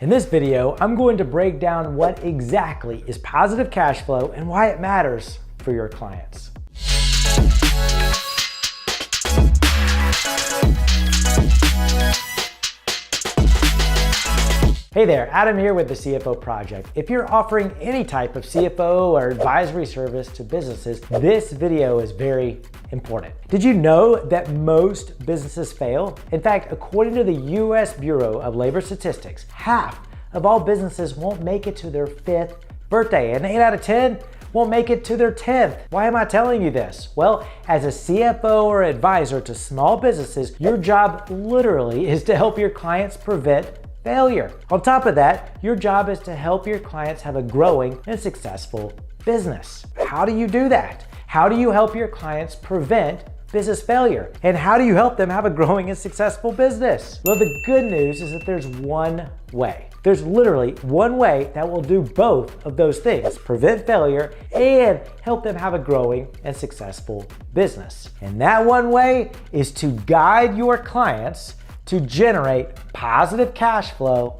In this video, I'm going to break down what exactly is positive cash flow and why it matters for your clients. Hey there, Adam here with the CFO Project. If you're offering any type of CFO or advisory service to businesses, this video is very important. Did you know that most businesses fail? In fact, according to the US Bureau of Labor Statistics, half of all businesses won't make it to their 5th birthday, and 8 out of 10 won't make it to their 10th. Why am I telling you this? Well, as a CFO or advisor to small businesses, your job literally is to help your clients prevent failure. On top of that, your job is to help your clients have a growing and successful business. How do you do that? How do you help your clients prevent business failure? And how do you help them have a growing and successful business? Well, the good news is that there's one way. There's literally one way that will do both of those things: prevent failure and help them have a growing and successful business. And that one way is to guide your clients to generate positive cash flow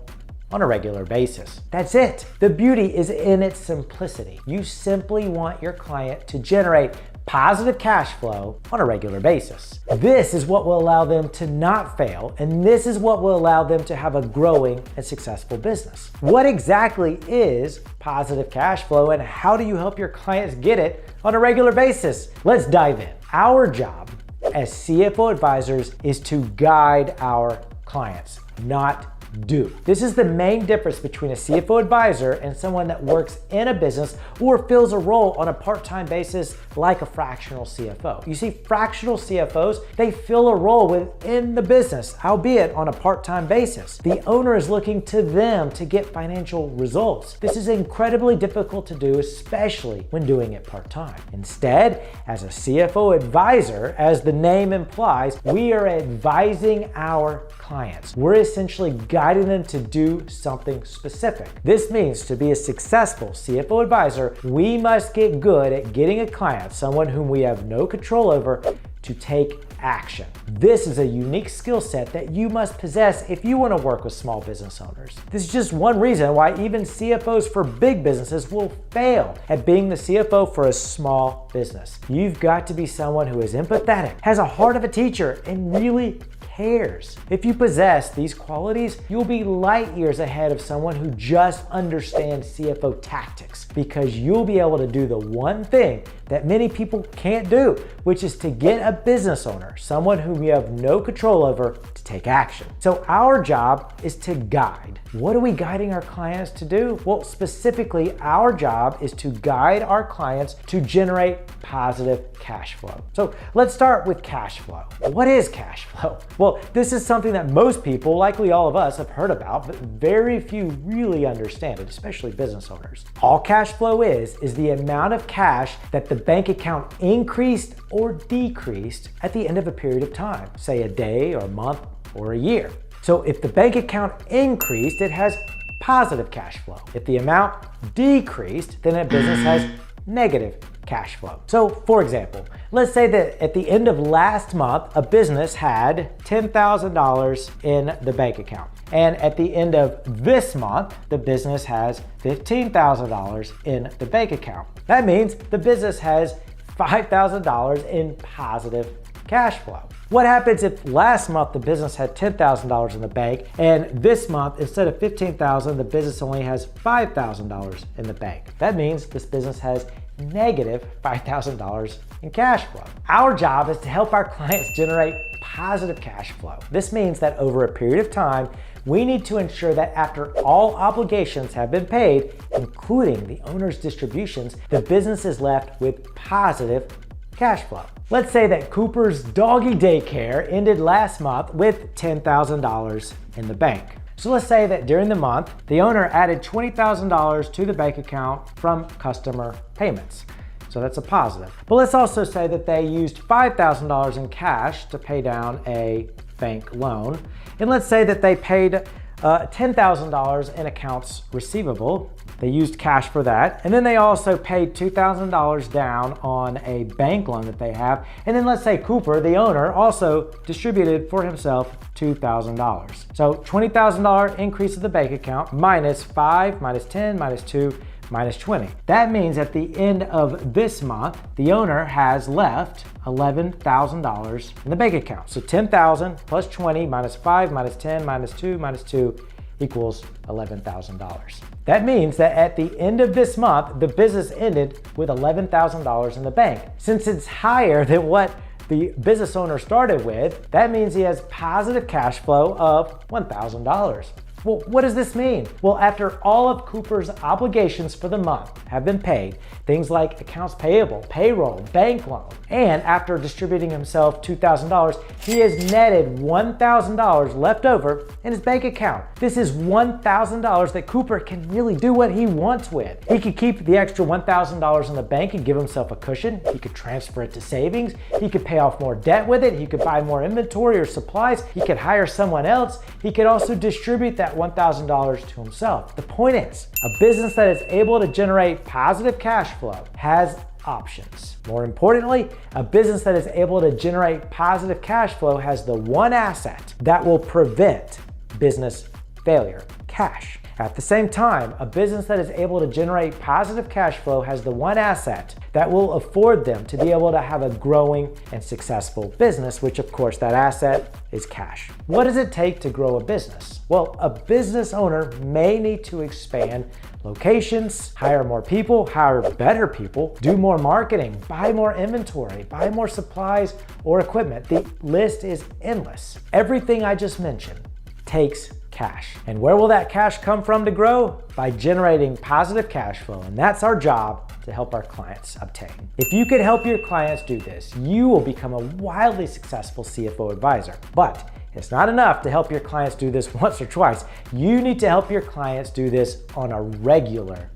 on a regular basis. That's it. The beauty is in its simplicity. You simply want your client to generate positive cash flow on a regular basis. This is what will allow them to not fail, and this is what will allow them to have a growing and successful business. What exactly is positive cash flow, and how do you help your clients get it on a regular basis? Let's dive in. Our job as CFO advisors is to guide our clients, not do. This is the main difference between a CFO advisor and someone that works in a business or fills a role on a part-time basis like a fractional CFO. You see, fractional CFOs, they fill a role within the business, albeit on a part-time basis. The owner is looking to them to get financial results. This is incredibly difficult to do, especially when doing it part-time. Instead, as a CFO advisor, as the name implies, we are advising our clients. We're essentially guiding them to do something specific. This means to be a successful CFO advisor, we must get good at getting a client, someone whom we have no control over, to take action. This is a unique skill set that you must possess if you want to work with small business owners. This is just one reason why even CFOs for big businesses will fail at being the CFO for a small business. You've got to be someone who is empathetic, has a heart of a teacher, and really cares. If you possess these qualities, you'll be light years ahead of someone who just understands CFO tactics, because you'll be able to do the one thing that many people can't do, which is to get a business owner, someone whom you have no control over, to take action. So our job is to guide. What are we guiding our clients to do? Well, specifically, our job is to guide our clients to generate positive cash flow. So let's start with cash flow. What is cash flow? Well, this is something that most people, likely all of us, have heard about, but very few really understand it, especially business owners. All cash flow is the amount of cash that the bank account increased or decreased at the end of a period of time, say a day or a month or a year. So if the bank account increased, it has positive cash flow. If the amount decreased, then a business has negative cash flow. So for example, let's say that at the end of last month, a business had $10,000 in the bank account. And at the end of this month, the business has $15,000 in the bank account. That means the business has $5,000 in positive cash flow. What happens if last month the business had $10,000 in the bank, and this month, instead of $15,000, the business only has $5,000 in the bank? That means this business has negative $5,000 in cash flow. Our job is to help our clients generate positive cash flow. This means that over a period of time, we need to ensure that after all obligations have been paid, including the owner's distributions, the business is left with positive cash flow. Let's say that Cooper's doggy daycare ended last month with $10,000 in the bank. So let's say that during the month, the owner added $20,000 to the bank account from customer payments. So that's a positive. But let's also say that they used $5,000 in cash to pay down a bank loan. And let's say that they paid $10,000 in accounts receivable. They used cash for that. And then they also paid $2,000 down on a bank loan that they have. And then let's say Cooper, the owner, also distributed for himself $2,000. So $20,000 increase of the bank account minus 5, minus 10, minus 2, minus 20. That means at the end of this month, the owner has left $11,000 in the bank account. So 10,000 plus 20 minus 5 minus 10 minus 2 equals $11,000. That means that at the end of this month, the business ended with $11,000 in the bank. Since it's higher than what the business owner started with, that means he has positive cash flow of $1,000. Well, what does this mean? Well, after all of Cooper's obligations for the month have been paid, things like accounts payable, payroll, bank loan, and after distributing himself $2,000, he has netted $1,000 left over in his bank account. This is $1,000 that Cooper can really do what he wants with. He could keep the extra $1,000 in the bank and give himself a cushion. He could transfer it to savings. He could pay off more debt with it. He could buy more inventory or supplies. He could hire someone else. He could also distribute that $1,000 to himself. The point is, a business that is able to generate positive cash flow has options. More importantly, a business that is able to generate positive cash flow has the one asset that will prevent business failure: cash. At the same time, a business that is able to generate positive cash flow has the one asset that will afford them to be able to have a growing and successful business, which of course that asset is cash. What does it take to grow a business? Well, a business owner may need to expand locations, hire more people, hire better people, do more marketing, buy more inventory, buy more supplies or equipment. The list is endless. Everything I just mentioned takes cash. And where will that cash come from to grow? By generating positive cash flow. And that's our job to help our clients obtain. If you could help your clients do this, you will become a wildly successful CFO advisor. But it's not enough to help your clients do this once or twice. You need to help your clients do this on a regular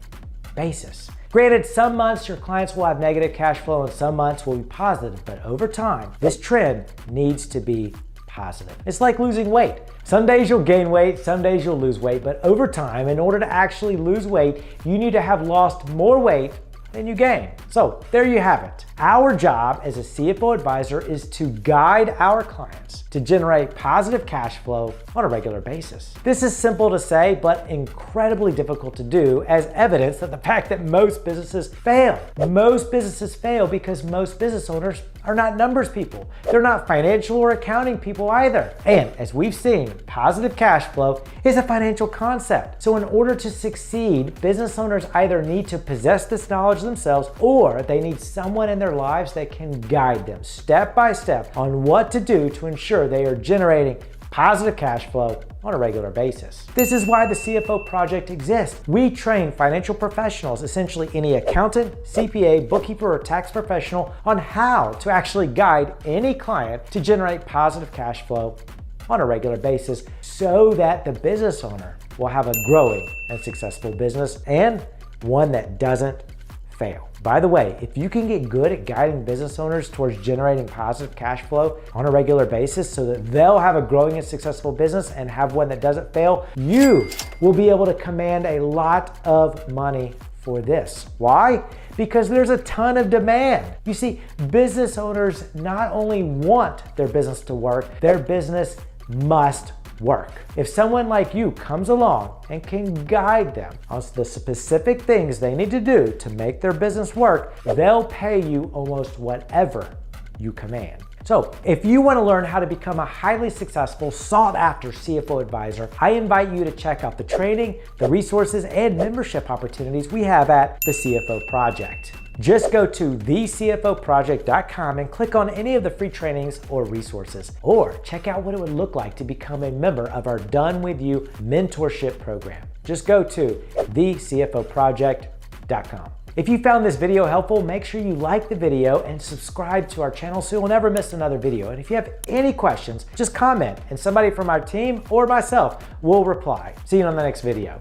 basis. Granted, some months your clients will have negative cash flow and some months will be positive, but over time, this trend needs to be positive. It's like losing weight. Some days you'll gain weight, some days you'll lose weight, but over time, in order to actually lose weight, you need to have lost more weight than you gain. So there you have it. Our job as a CFO advisor is to guide our clients to generate positive cash flow on a regular basis. This is simple to say, but incredibly difficult to do, as evidence of the fact that most businesses fail. Most businesses fail because most business owners are not numbers people. They're not financial or accounting people either. And as we've seen, positive cash flow is a financial concept. So in order to succeed, business owners either need to possess this knowledge themselves or they need someone in their lives that can guide them step by step on what to do to ensure they are generating positive cash flow on a regular basis. This is why the CFO Project exists. We train financial professionals, essentially any accountant, CPA, bookkeeper, or tax professional, on how to actually guide any client to generate positive cash flow on a regular basis so that the business owner will have a growing and successful business and one that doesn't fail. By the way, if you can get good at guiding business owners towards generating positive cash flow on a regular basis so that they'll have a growing and successful business and have one that doesn't fail, you will be able to command a lot of money for this. Why? Because there's a ton of demand. You see, business owners not only want their business to work, their business must work. If someone like you comes along and can guide them on the specific things they need to do to make their business work, they'll pay you almost whatever you command. So if you want to learn how to become a highly successful, sought-after CFO advisor, I invite you to check out the training, the resources, and membership opportunities we have at the CFO Project. Just go to thecfoproject.com and click on any of the free trainings or resources, or check out what it would look like to become a member of our Done With You mentorship program. Just go to thecfoproject.com. If you found this video helpful, make sure you like the video and subscribe to our channel so you'll never miss another video. And if you have any questions, just comment and somebody from our team or myself will reply. See you on the next video.